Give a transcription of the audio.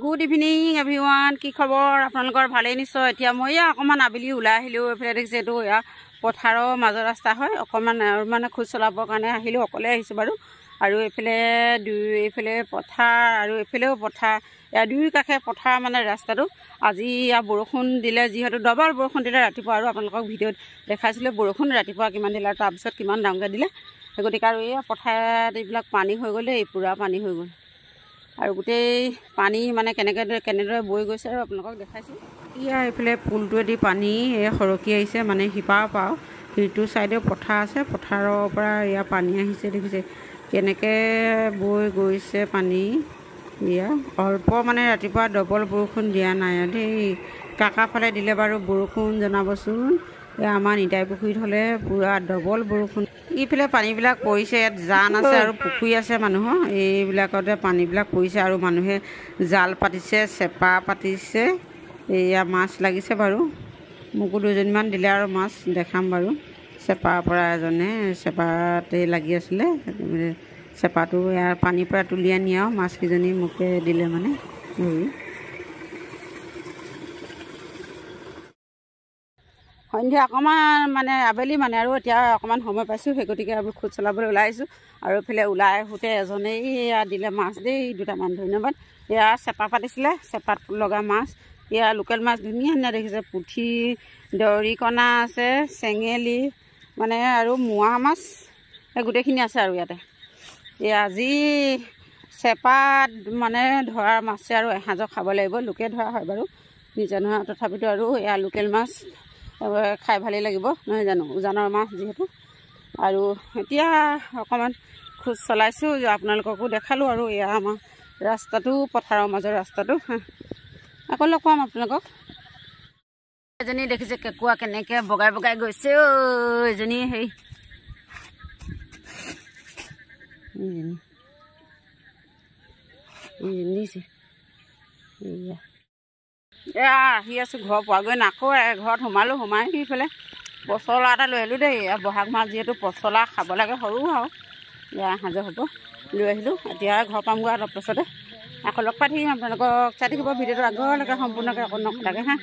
Good evening everyone, কি খবৰ আপোনালোকৰ? ভালেই নিশ্চয়। এতিয়া মই অকণমান আবেলি ওলাই আহিলোঁ। এইফালে দেখিছে এইটো পথাৰৰ মাজৰ ৰাস্তা হয়, অকণমান মানে খোজ চলাবৰ কাৰণে আহিলোঁ। অকলে আহিছোঁ বাৰু। আৰু এইফালে পথাৰ আৰু এইফালেও পথাৰ, ইয়াৰ দুই কাষে পথাৰ মানে ৰাস্তাটো। আজি ইয়াৰ বৰষুণ দিলে, যিহেতু ডবল বৰষুণ দিলে ৰাতিপুৱা, আৰু আপোনালোকক ভিডিঅ'ত দেখাইছিলোঁ বৰষুণ ৰাতিপুৱা কিমান দিলে আৰু তাৰপিছত কিমান ডাঙৰকৈ দিলে। সেই গতিকে আৰু এই পথাৰত এইবিলাক পানী হৈ গ'ল দেই, পূৰা পানী হৈ গ'ল। আৰু গোটেই পানী মানে কেনেদৰে বৈ গৈছে আৰু আপোনালোকক দেখাইছোঁ। ইয়াৰ এইফালে পুলটোৱেদি পানী সৰকি আহিছে, মানে সিপাৰৰ পৰা সিটো ছাইডেও পথাৰ আছে, পথাৰৰ পৰা ইয়াৰ পানী আহিছে। দেখিছে কেনেকৈ বৈ গৈছে পানী। এয়া অল্প মানে ৰাতিপুৱা ডবল বৰষুণ দিয়া নাই দেই। কাকা ফালে দিলে বাৰু বৰষুণ জনাবচোন। এয়া আমাৰ নিতাই পুখুৰীত হ'লে পূৰা ডবল বৰষুণ। ইফালে পানীবিলাক পৰিছে, ইয়াত জান আছে আৰু পুখুৰী আছে মানুহৰ, এইবিলাকতে পানীবিলাক পৰিছে। আৰু মানুহে জাল পাতিছে, চেপা পাতিছে, এয়া মাছ লাগিছে বাৰু। মোকো দুজনীমান দিলে আৰু মাছ দেখাম বাৰু। চেপাৰ পৰা এজনে চেপাতে লাগি আছিলে, চেপাটো ইয়াৰ পানীৰ পৰা তুলি আনি আৰু মাছকেইজনী মোকে দিলে মানে ধৰি। সন্ধিয়া অকণমান মানে আবেলি মানে আৰু এতিয়া অকণমান সময় পাইছোঁ, সেই গতিকে আমি খোজ চলাবলৈ ওলাই আহিছোঁ। আৰু এইফালে ওলাই আহোঁতে এজনেই এয়া দিলে মাছ দেই, দুটামান ধন্যবাদ। এয়া চেপা পাতিছিলে, চেপাত লগা মাছ। এয়া লোকেল মাছ ধুনীয়া ধুনীয়া দেখিছে, পুঠি, দৰিকণা আছে, চেঙেলী মানে আৰু মোৱা মাছ, এই গোটেইখিনি আছে আৰু ইয়াতে। এয়া আজি চেপাত মানে ধৰা মাছে আৰু এসাঁজৰ খাব লাগিব। লোকে ধৰা হয় বাৰু, নিজে নহয়, তথাপিতো আৰু এয়া লোকেল মাছ খাই ভালেই লাগিব নহয় জানো, উজানৰ মাছ যিহেতু। আৰু এতিয়া অকণমান খোজ চলাইছোঁ, আপোনালোককো দেখালোঁ। আৰু এয়া আমাৰ ৰাস্তাটো, পথাৰৰ মাজৰ ৰাস্তাটো। আকৌ লগ পাম আপোনালোকক। এজনী দেখিছে কেঁকুৰা কেনেকৈ বগাই বগাই গৈছে অ', এজনী হেৰি দিছে। এয়া আহি আছোঁ, ঘৰ পোৱাগৈ নাই, আকৌ ঘৰত সোমালোঁ। সোমাই সিফালে পচলা এটা লৈ আহিলোঁ দেই। বহাগ মাছ যিহেতু পচলা খাব লাগে, সৰু আৰু এয়া সাজৰ হ'ব, লৈ আহিলোঁ। এতিয়া ঘৰ পামগৈ অলপ পাছতে। আকৌ লগ পাই থাকিম আপোনালোকক। চাই থাকিব ভিডিঅ'টো আগলৈকে সম্পূৰ্ণকৈ অকণ নকটাকৈ হা।